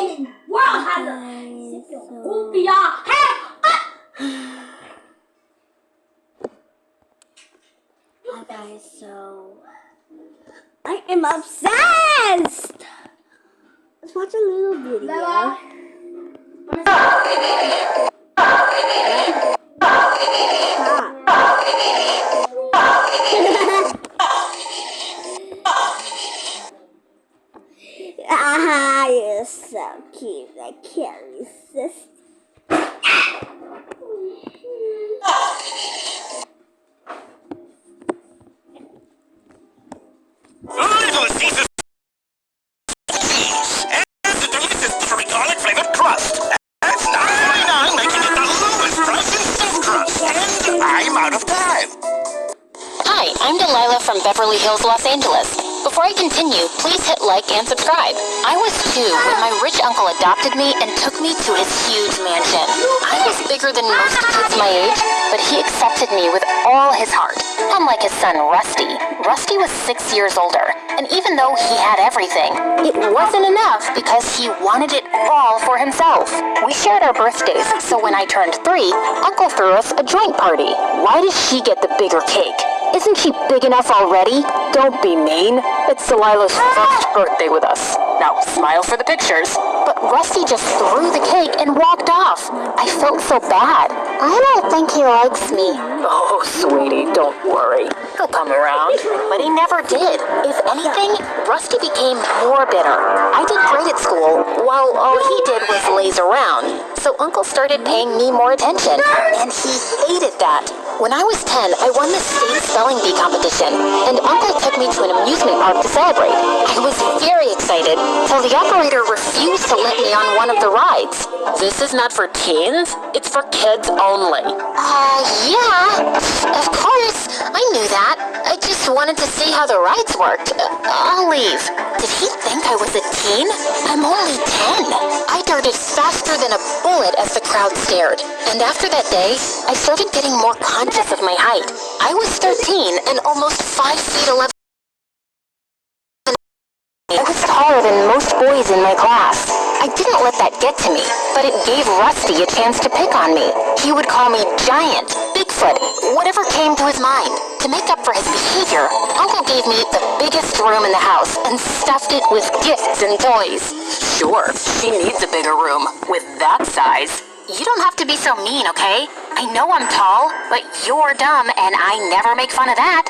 in the world has a Scorpio. Hi guys, so I am obsessed. Let's watch a little video. Ah, you're so cute. I can't resist. Little Caesar's cheese and the delicious buttery garlic flavored crust. That's $9.99, making it the lowest price in stuffed crust. And I'm out of time. Hi, I'm Delilah from Beverly Hills, Los Angeles. Before I continue, please hit like and subscribe. I was 2 when my rich uncle adopted me and took me to his huge mansion. I was bigger than most kids my age, but he accepted me with all his heart. Unlike his son, Rusty. Rusty was 6 years older, and even though he had everything, it wasn't enough because he wanted it all for himself. We shared our birthdays, so when I turned 3, Uncle threw us a joint party. Why does she get the bigger cake? Isn't she big enough already? Don't be mean. It's Delilah's first birthday with us. Now, smile for the pictures. But Rusty just threw the cake and walked off. I felt so bad. I don't think he likes me. Oh, sweetie, don't worry. He'll come around. But he never did. If anything, Rusty became more bitter. I did great at school, while all he did was laze around. So Uncle started paying me more attention, and he hated that. When I was 10, I won the state spelling bee competition, and Uncle took me to an amusement park to celebrate. I was very excited, till the operator refused to let me on one of the rides. This is not for teens, it's for kids only. Yeah, of course, I knew that. I just wanted to see how the rides worked. I'll leave. Did he think I was a teen? I'm only 10. I darted faster than a bullet as the crowd stared. And after that day, I started getting more conscious of my height. I was 13 and almost 5 feet 11. I was taller than most boys in my class. I didn't let that get to me, but it gave Rusty a chance to pick on me. He would call me Giant, Bigfoot, whatever came to his mind. To make up for his behavior, Uncle gave me the biggest room in the house and stuffed it with gifts and toys. Sure, she needs a bigger room with that size. You don't have to be so mean, okay? I know I'm tall, but you're dumb, and I never make fun of that.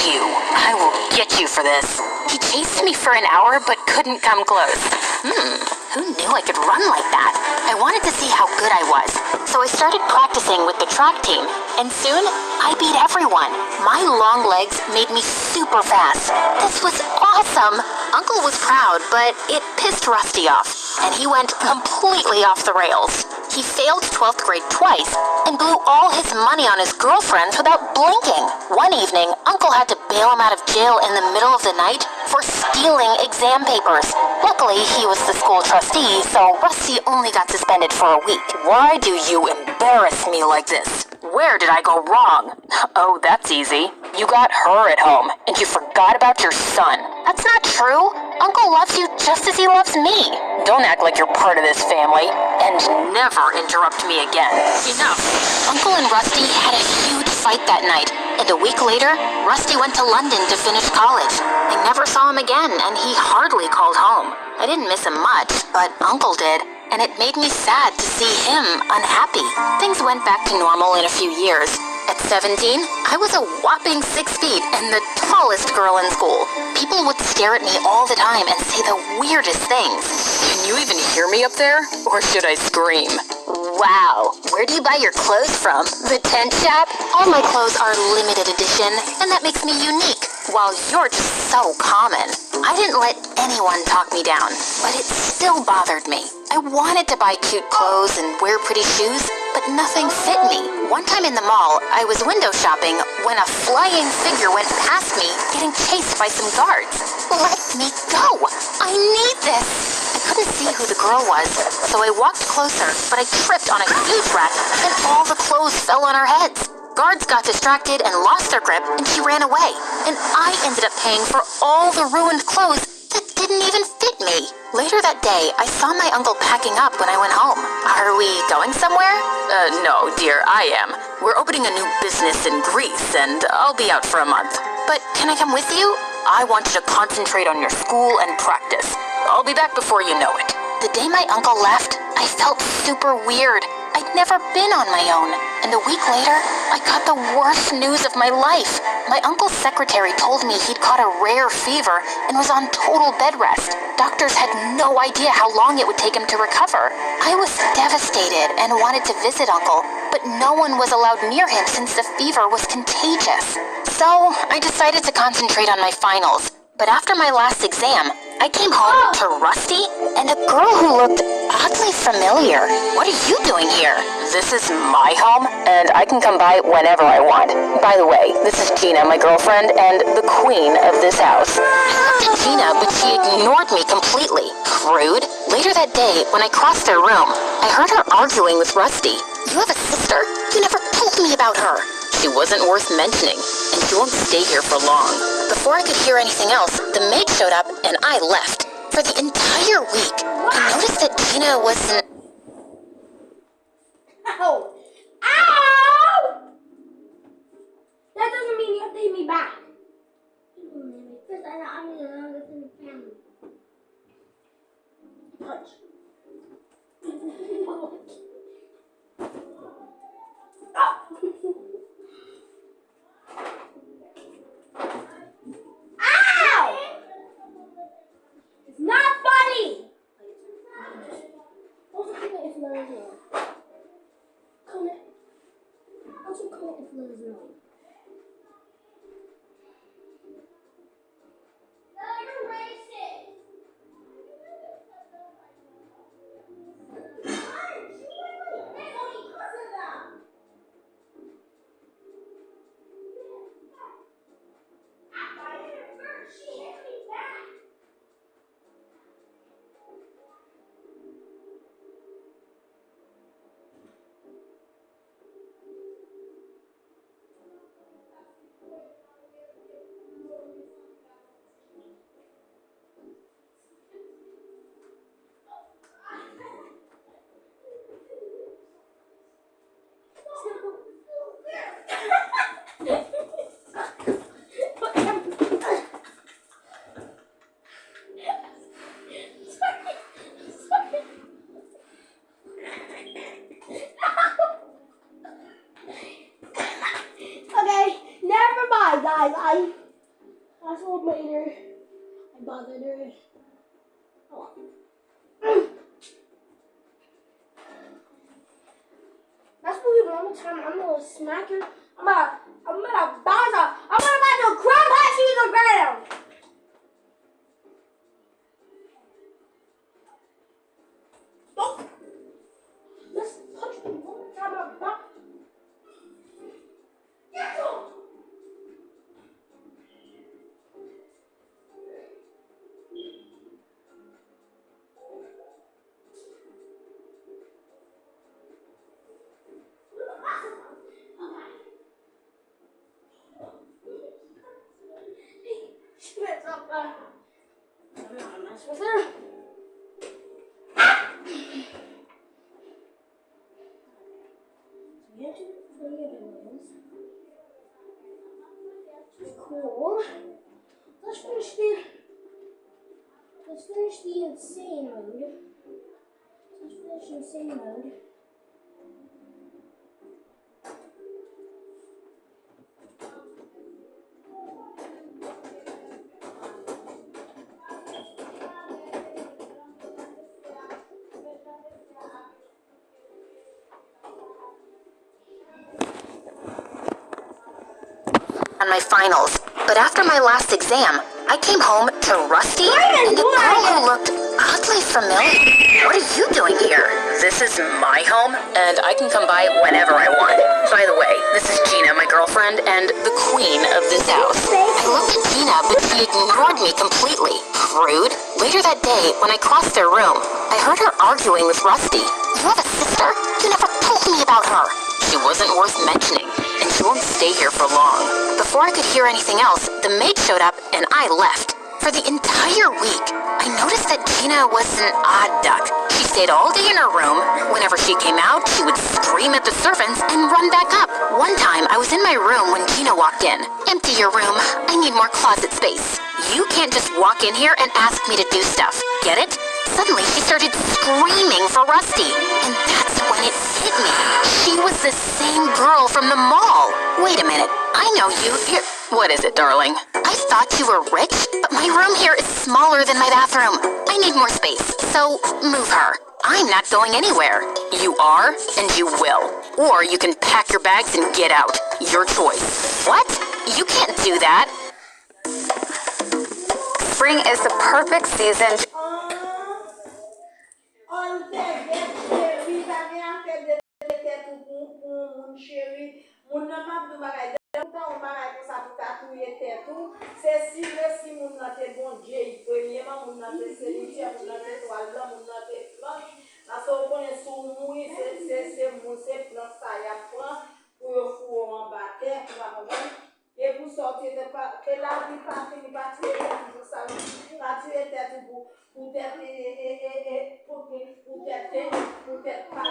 You, I will get you for this. He chased me for an hour, but couldn't come close. Who knew I could run like that? I wanted to see how good I was, so I started practicing with the track team, and soon, I beat everyone. My long legs made me super fast. This was awesome. Uncle was proud, but it pissed Rusty off, and he went completely off the rails. He failed 12th grade twice and blew all his money on his girlfriends without blinking. One evening, Uncle had to bail him out of jail in the middle of the night for stealing exam papers. Luckily, he was the school trustee, so Rusty only got suspended for a week. Why do you embarrass me like this? Where did I go wrong? Oh, that's easy. You got her at home, and you forgot about your son. That's not true. Uncle loves you just as he loves me. Don't act like you're part of this family, and never interrupt me again. Enough. Uncle and Rusty had a huge fight that night, and a week later, Rusty went to London to finish college. I never saw him again, and he hardly called home. I didn't miss him much, but Uncle did, and it made me sad to see him unhappy. Things went back to normal in a few years. At 17, I was a whopping 6 feet and the tallest girl in school. People would stare at me all the time and say the weirdest things. Can you even hear me up there? Or should I scream? Wow, where do you buy your clothes from? The tent shop? All my clothes are limited edition, and that makes me unique, while you're just so common. I didn't let anyone talk me down, but it still bothered me. I wanted to buy cute clothes and wear pretty shoes, but nothing fit me. One time in the mall, I was window shopping when a flying figure went past me, getting chased by some guards. Let me go! I need this! I couldn't see who the girl was, so I walked closer, but I tripped on a huge rack, and all the clothes fell on our heads. Guards got distracted and lost their grip, and she ran away. And I ended up paying for all the ruined clothes that didn't even fit me. Later that day, I saw my uncle packing up when I went home. Are we going somewhere? No, dear, I am. We're opening a new business in Greece, and I'll be out for a month. But can I come with you? I want you to concentrate on your school and practice. I'll be back before you know it. The day my uncle left, I felt super weird. I'd never been on my own, and a week later, I got the worst news of my life. My uncle's secretary told me he'd caught a rare fever and was on total bed rest. Doctors had no idea how long it would take him to recover. I was devastated and wanted to visit Uncle, but no one was allowed near him since the fever was contagious. So, I decided to concentrate on my finals. But after my last exam, I came home to Rusty and a girl who looked oddly familiar. What are you doing here? This is my home, and I can come by whenever I want. By the way, this is Gina, my girlfriend, and the queen of this house. I looked at Gina, but she ignored me completely. Rude. Later that day, when I crossed their room, I heard her arguing with Rusty. You have a sister? You never told me about her. She wasn't worth mentioning, and she won't stay here for long. Before I could hear anything else, the maid showed up and I left. For the entire week, I noticed that Gina wasn't... Ow! Ow! That doesn't mean you have to hit me back. Because I'm the youngest in the family. Punch. Ow! It's not funny! Also, comment if Lola's annoying. Comment. Also, comment if Lola's annoying. You're racist! She hit me back. Guys, I told later. I bothered her. Oh. That's what we want one time. I'm gonna smack her. I'm gonna bounce her. I'm gonna make her crumb her to the ground. Oh. Let's punch me one more time. I'm back. Get him. With her. We have to play the ones. Cool. Let's finish the insane mode. Let's finish insane mode. On my finals, but after my last exam, I came home to Rusty and a girl who looked oddly familiar. What are you doing here? This is my home, and I can come by whenever I want. By the way, this is Gina, my girlfriend, and the queen of this house. I looked at Gina, but she ignored me completely. Rude. Later that day, when I crossed their room, I heard her arguing with Rusty. You have a sister? You never told me about her. She wasn't worth mentioning, and she won't stay here for long. Before I could hear anything else, the maid showed up and I left. For the entire week, I I noticed that Gina was an odd duck. She stayed all day in her room. Whenever she came out, she would scream at the servants and run back up. One time, I was in my room when Gina walked in. Empty your room. I need more closet space. You can't just walk in here and ask me to do stuff. Get it? Suddenly, she started screaming for Rusty. And that's when it hit me. She was the same girl from the mall. Wait a minute. I know you. What is it, darling? I thought you were rich, but my room here is smaller than my bathroom. I need more space, so move her. I'm not going anywhere. You are, and you will. Or you can pack your bags and get out. Your choice. What? You can't do that. Spring is the perfect season. Et vous sortez de pas que la vie pas fini pas tuer tout ça pas tuer tête pour tête pour tête pas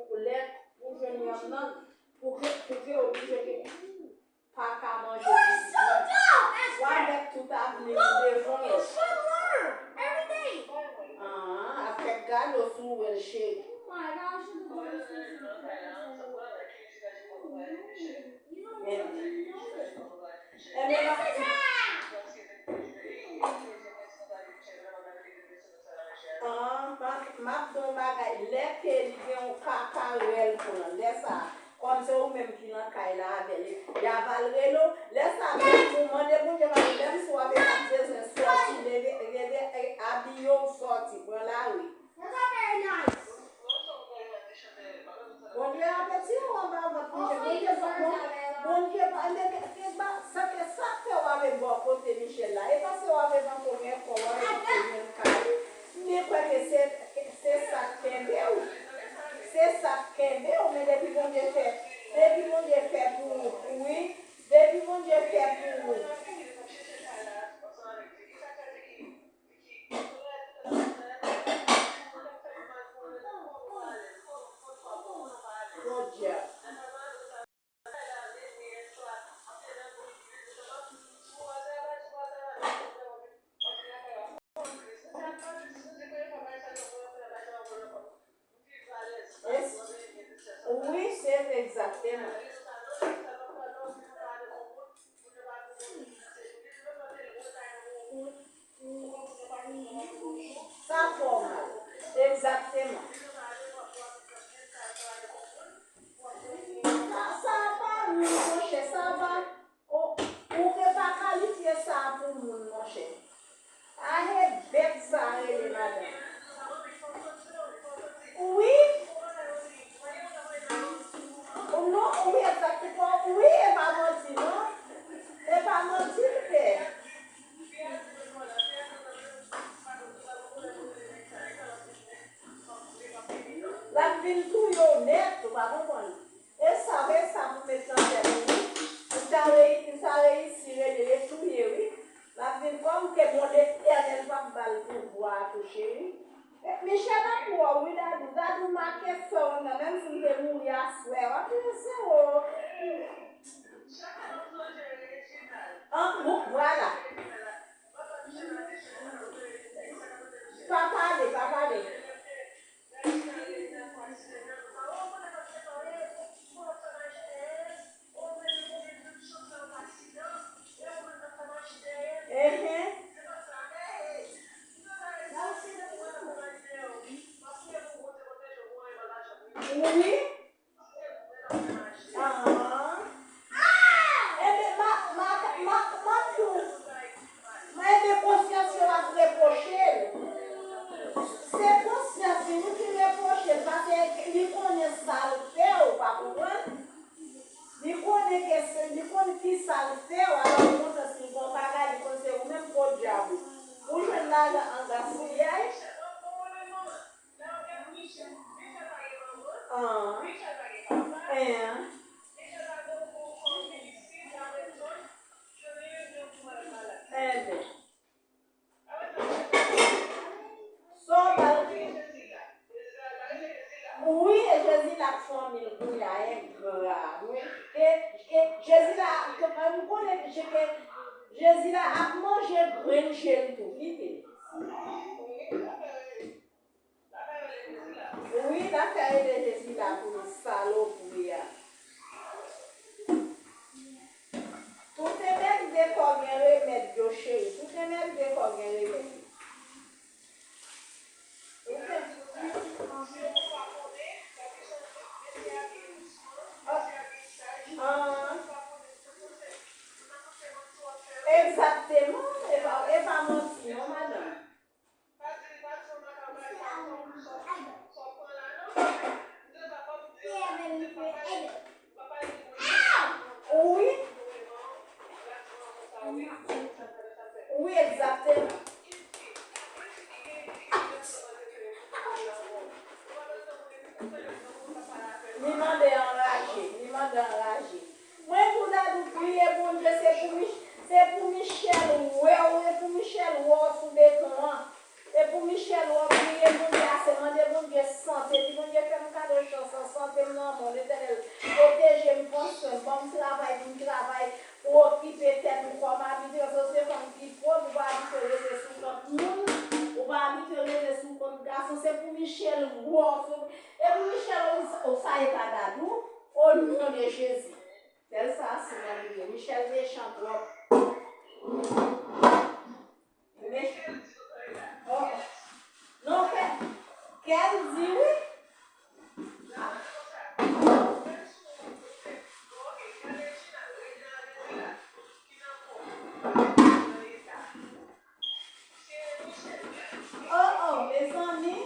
pour l'air pour venir non pour que obligé pas qu'à manger avec tout avenir devant every day après garde au sous le shake oh my gosh Mabdon bagay lek li gen un kakarel pou nan lesa comme c'est ou même qui nan kay la avec ya valrelo lesa pou mande pou je va même so avec la business sorti les abiyo sorti pour la oui that's very nice bon Dieu appétit on va bon Dieu ça que ça fait avec bon côté Michel là et parce que avec un combien pour mais quoi que c'est ça mais depuis mon Dieu fait pour oui depuis mon Dieu fait pour good job. Oui, c'est exactement. Ça forme. Exactement. Ça va, mon cher, ça va. On ne peut pas qualifier ça pour nous, mon cher. I bête ça, madame. Oui. Non, oui, exactement. Oui, elle va mentir, non? Elle va mentir, père. La ville tout honnête, tu vas comprendre. Elle savait ça pour mettre en terre. Il s'est réussi, elle tout, oui. La ville comme que mon éternel va me balle pour boire, toucher. Michel a pour oui, that ma question, même si il est mourir à souhait. Voilà. Papa. Oui. il y a un grave. Et Jésus là, comme vous connaissez, Jésus là a mangé grain chez le tout. Oui, la carrière de Jésus là pour le salaud pour lui. Tout est même de quoi remettre de chez tout est même de quoi remettre. Exactement, et pas mentir, non, madame. Oui, oui, exactement. Ni mande enragé. Moi, vous avez prié pour Dieu, c'est pour Michel, ouais, et pour Michel, ouais, sous béton. Et pour Michel, ouais, prier pour Dieu, c'est demander pour Dieu santé, puis pour Dieu faire un cas de chance, santé, non, mon éternel. Protéger, me construire, bon travail, pour occuper tête, pour m'habiter, c'est comme qui faut, pour habiter les sous notre monde, pour habiter les sous notre garçon, c'est pour Michel, ouais, et pour Michel, ça est pas d'adou, au nom de Jésus. C'est ça, c'est Michel méchant, Michel. Oh. Non, qu'elle dit oui. Oh, mes amis.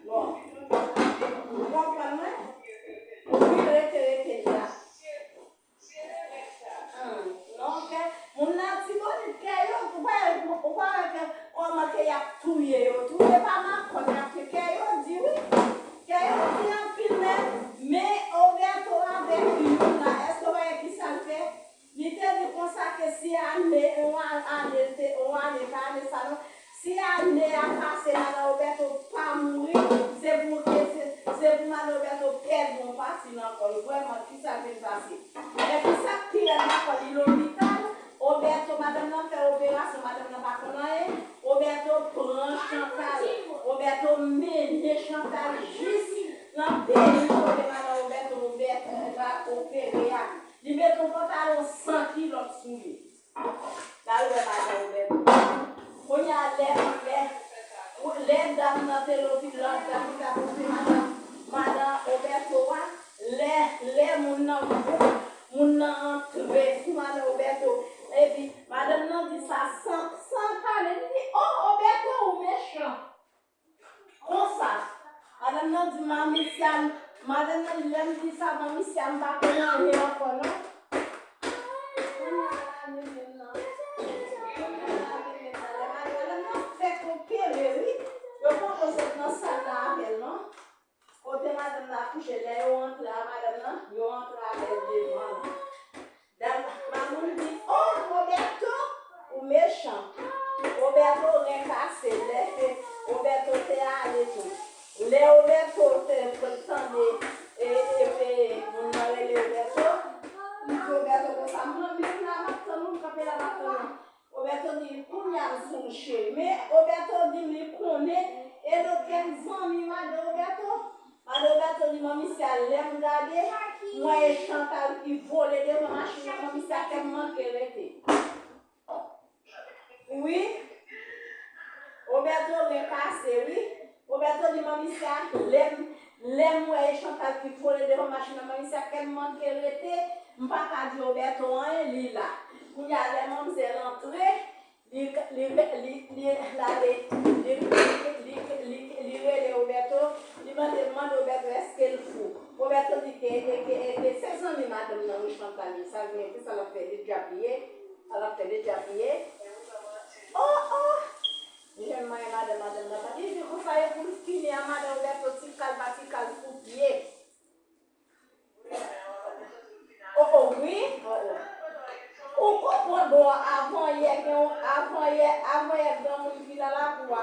Bon. Vous comprenez? Oui, restez là. Donc, mon antigone, comment qu'il y a touillé, tout n'est pas ma première que Kayo dit oui. Kayo dit un film, mais on vient pour avec une là. Est-ce que vous voyez qui ça fait? Il était dit comme ça que si on a ça, si année a passé là, Roberto pas mourir, c'est pour Roberto perdre mon parti encore. Vraiment, qui ça fait passer? Et puis ça, qui est dans l'hôpital, Roberto, madame n'a fait opération, madame n'a pas connu, Roberto prend Chantal, Roberto mène Chantal juste dans le pays, madame Roberto va opérer. Il met ton pantalon 100 kilos sous lui. Là, où est madame Roberto? On y a les dames dans l'hôpital, madame Roberto, les moun entré sous madame Roberto. Et puis, madame non dit ça sans parler. Elle dit, oh, Roberto, ou méchant. Comme ça. Madame non dit, mamie, madame non dit ça, mamie, si elle m'a pas rien encore, non? Je pense que c'est dans ça là, non? Côté madame la couche, là, on entre à madame, on entre à devant. Maman dit, oh, Roberto, ou méchant. Roberto recassé, Roberto t'es allé tout. Les Roberto t'es prétendé, et vous n'avez les Roberto comme ça, moi, je suis là, maintenant, je suis là, maintenant. Roberto dit, qu'on y a son chéri. Mais Roberto dit, il connaît, et donc, quels amis, madame Roberto? Madame Roberto dit, maman, si elle l'aime regarder, moi et Chantal qui volait de ma machine, maman, si elle manque de oui. Roberto est cassé, oui. Roberto dit, maman, si elle l'aime, moi et Chantal qui volait de ma machine, maman, si elle manque de rester, je ne vais pas dire Roberto, il est là. Quand il y a les mamans rentrées, les Roberto, il m'a demandé Roberto, est-ce qu'elle fout? Roberto dit que c'est son madame dans le Chantal, ça vient, ça l'a fait déjà plier, Oh, j'aime madame, il dit que ça est pour finir, madame Roberto, si calme pour pied. Oh, oui, on comprend bon avant hier dans mon village là pour